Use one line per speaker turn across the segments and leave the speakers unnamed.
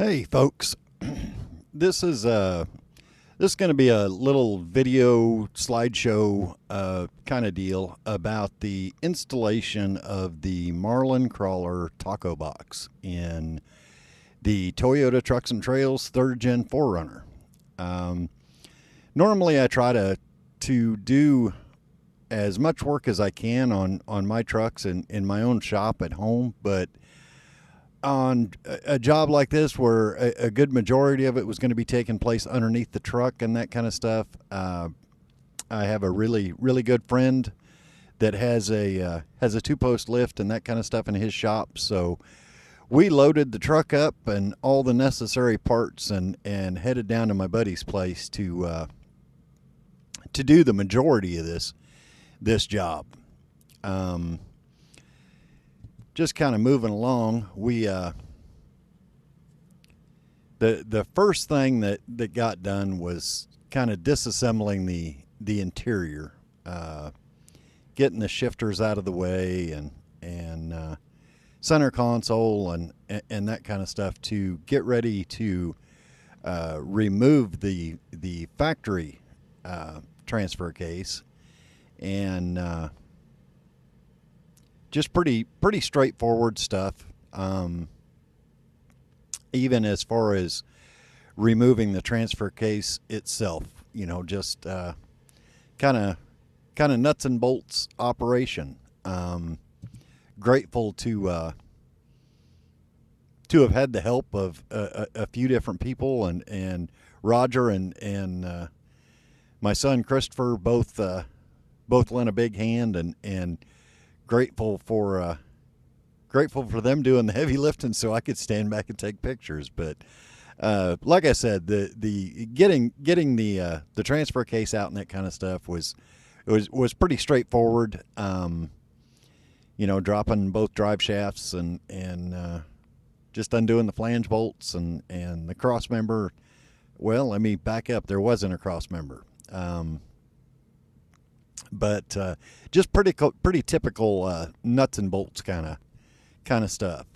Hey folks, this is going to be a little video slideshow kind of deal about the installation of the Marlin Crawler taco box in the Toyota Trucks and Trails 3rd Gen 4Runner. Normally I try to do as much work as I can on my trucks in my own shop at home, but on a job like this where a good majority of it was going to be taking place underneath the truck and that kind of stuff, I have a really good friend that has a 2-post lift and that kind of stuff in his shop. So we loaded the truck up and all the necessary parts and headed down to my buddy's place to do the majority of this job. Just kind of moving along, we the first thing that got done was kind of disassembling the interior, getting the shifters out of the way and center console and that kind of stuff to get ready to remove the factory transfer case, and just pretty straightforward stuff. Even as far as removing the transfer case itself, just kind of nuts and bolts operation. Grateful to have had the help of a few different people, and Roger and my son Christopher both lent a big hand, and grateful for them doing the heavy lifting so I could stand back and take pictures. But like I said, the getting the transfer case out and that kind of stuff was pretty straightforward. Dropping both drive shafts and just undoing the flange bolts and the cross member. Well, let me back up. There wasn't a cross member. But just pretty typical nuts and bolts kind of stuff.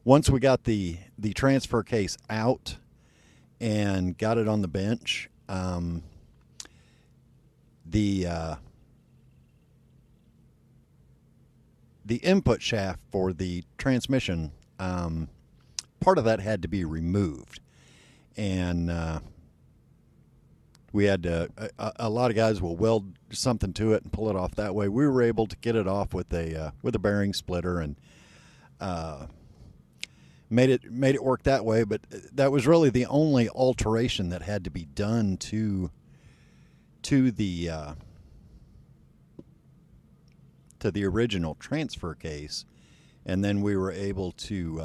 Once we got the transfer case out and got it on the bench, the input shaft for the transmission, part of that had to be removed, and we had to, a lot of guys will weld something to it and pull it off that way. We were able to get it off with a bearing splitter and made it work that way. But that was really the only alteration that had to be done to the original transfer case, and then we were able to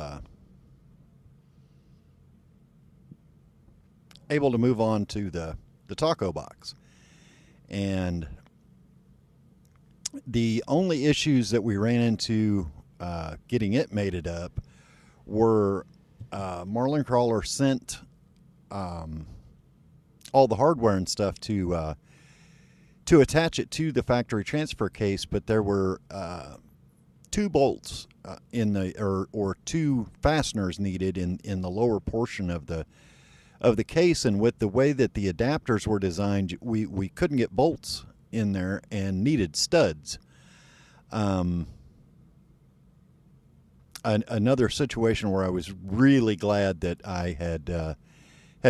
move on to the taco box. And the only issues that we ran into getting it mated up were Marlin Crawler sent all the hardware and stuff to attach it to the factory transfer case, but there were 2 bolts in the or 2 fasteners needed in the lower portion of the case, and with the way that the adapters were designed, we couldn't get bolts in there and needed studs. Another situation where I was really glad that I had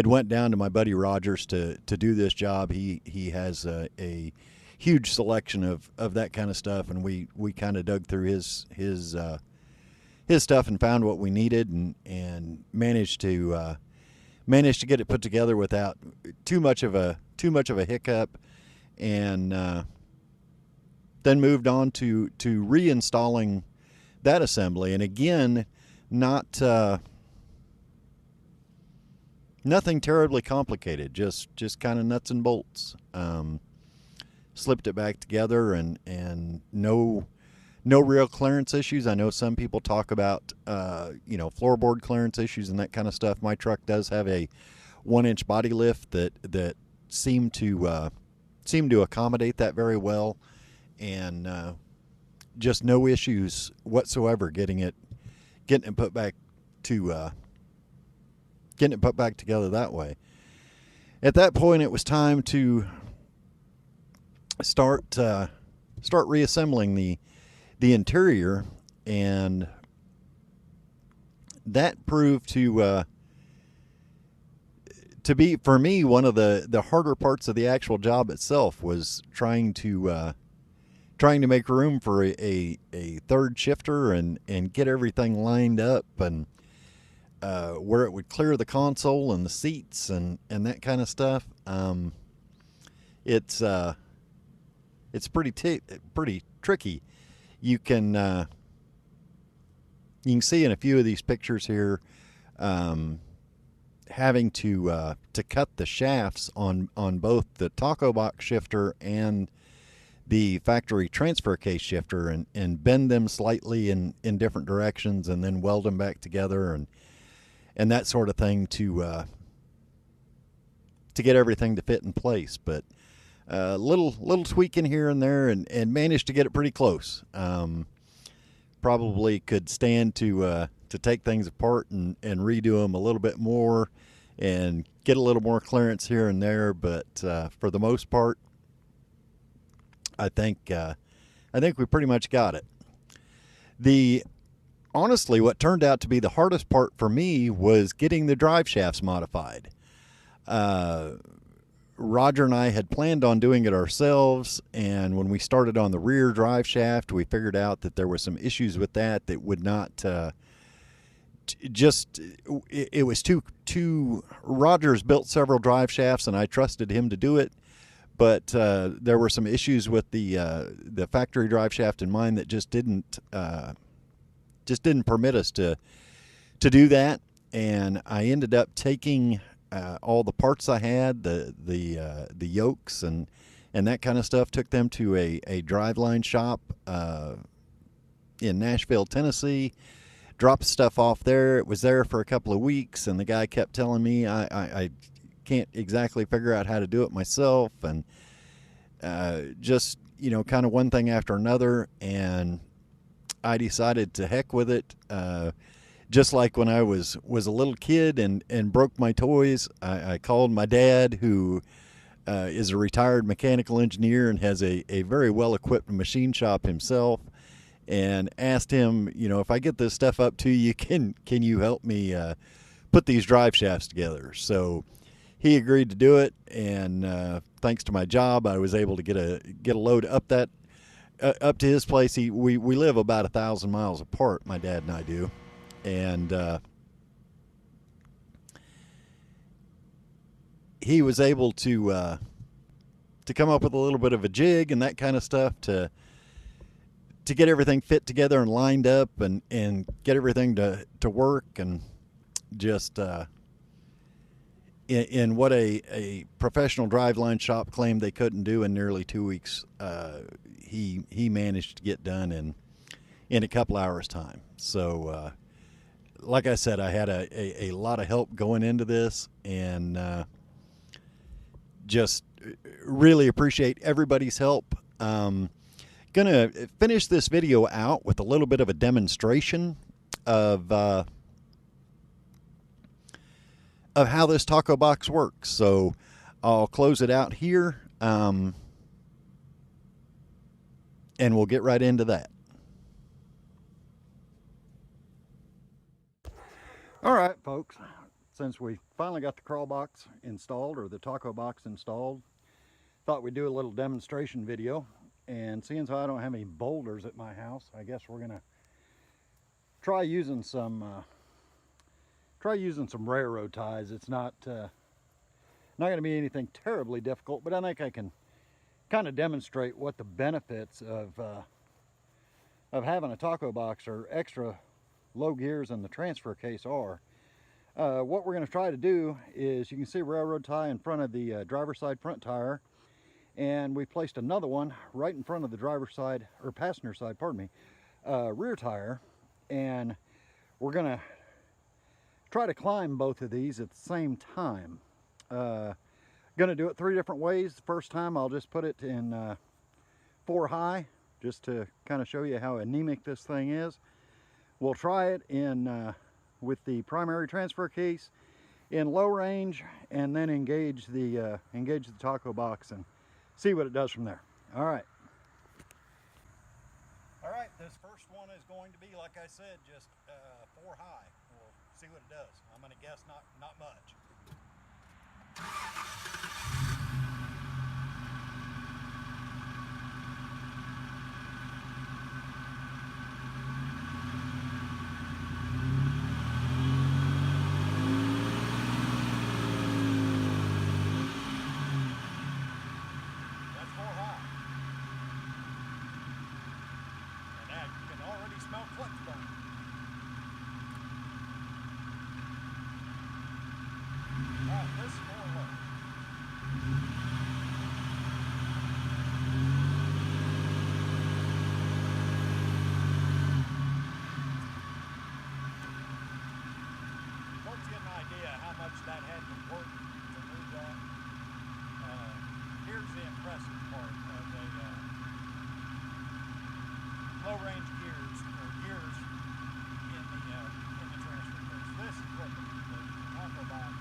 went down to my buddy Rogers to do this job. He has a huge selection of that kind of stuff, and we kind of dug through his stuff and found what we needed, and managed to get it put together without too much of a hiccup, and then moved on to reinstalling that assembly. And again, nothing terribly complicated, just kind of nuts and bolts. Slipped it back together, and no real clearance issues. I know some people talk about floorboard clearance issues and that kind of stuff. My truck does have a 1-inch body lift that seemed to accommodate that very well, and just no issues whatsoever getting it put back to getting it put back together that way. At that point, it was time to start reassembling the interior, and that proved to be, for me, one of the harder parts of the actual job itself was trying to make room for a third shifter and get everything lined up, and where it would clear the console and the seats and that kind of stuff. It's pretty tricky. You can see in a few of these pictures here, having to cut the shafts on both the taco box shifter and the factory transfer case shifter, and bend them slightly in different directions, and then weld them back together, and that sort of thing to get everything to fit in place. But little tweaking here and there, and managed to get it pretty close. Probably could stand to take things apart and redo them a little bit more and get a little more clearance here and there, but for the most part, I think we pretty much got it. Honestly, what turned out to be the hardest part for me was getting the drive shafts modified. Roger and I had planned on doing it ourselves, and when we started on the rear drive shaft, we figured out that there were some issues with that would not it was too Roger's built several drive shafts, and I trusted him to do it, but there were some issues with the factory drive shaft in mine that just didn't permit us to do that. And I ended up taking all the parts I had, the yokes and that kind of stuff, took them to a driveline shop in Nashville, Tennessee, dropped stuff off there. It was there for a couple of weeks, and the guy kept telling me I can't exactly figure out how to do it myself, and just, kind of one thing after another, and I decided to heck with it. Just like when I was a little kid and broke my toys, I called my dad, who is a retired mechanical engineer and has a very well-equipped machine shop himself, and asked him, if I get this stuff up to you, can you help me put these drive shafts together? So he agreed to do it, and thanks to my job, I was able to get a load up to his place. We live about 1,000 miles apart, my dad and I do, and he was able to come up with a little bit of a jig and that kind of stuff to get everything fit together and lined up, and get everything to work, and just in what a professional driveline shop claimed they couldn't do in nearly 2 weeks, he managed to get done in a couple hours time. So like I said, I had a lot of help going into this, and just really appreciate everybody's help. Gonna finish this video out with a little bit of a demonstration of how this taco box works. So I'll close it out here, and we'll get right into that. All right, folks, since we finally got the crawl box installed, or the taco box installed, thought we'd do a little demonstration video. And seeing as I don't have any boulders at my house, I guess we're gonna try using some railroad ties. It's not gonna be anything terribly difficult, but I think I can kind of demonstrate what the benefits of having a taco box or extra low gears in the transfer case are. What we're going to try to do is, you can see a railroad tie in front of the driver's side front tire, and we placed another one right in front of the driver's side, or passenger side, pardon me, rear tire, and we're going to try to climb both of these at the same time. Going to do it 3 different ways. The first time I'll just put it in 4 high, just to kind of show you how anemic this thing is. We'll try it in
with the primary transfer case in low range, and then engage the taco box and see what it does from there. All right, this first one is going to be, like I said, just 4 high. We'll see what it does. I'm going to guess not much. Already smell clutch burn. Alright, this is more low. Let's get an idea how much that had to work to move that. Here's the impressive part of a low-range gears in the transfer case. This is what the taco box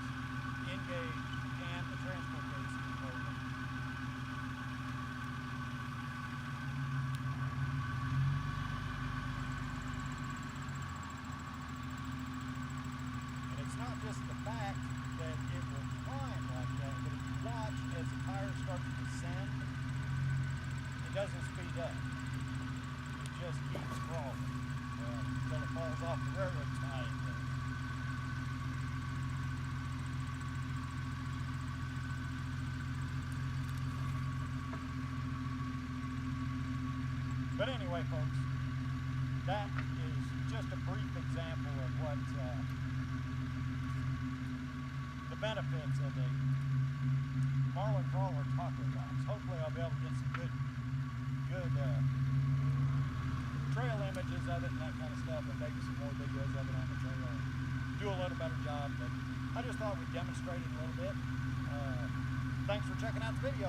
engaged and the transfer case is holding. And it's not just the fact that it will climb like that, but if you watch as the tires start to descend, it doesn't speed up. Just keeps crawling until it falls off the railroad tie. But anyway, folks, that is just a brief example of what the benefits of a Marlin Crawler taco box. Hopefully I'll be able to get some good trail images of it and that kind of stuff, and maybe some more videos of it on the trail and do a little better job. But I just thought we'd demonstrate it a little bit. Thanks for checking out the video.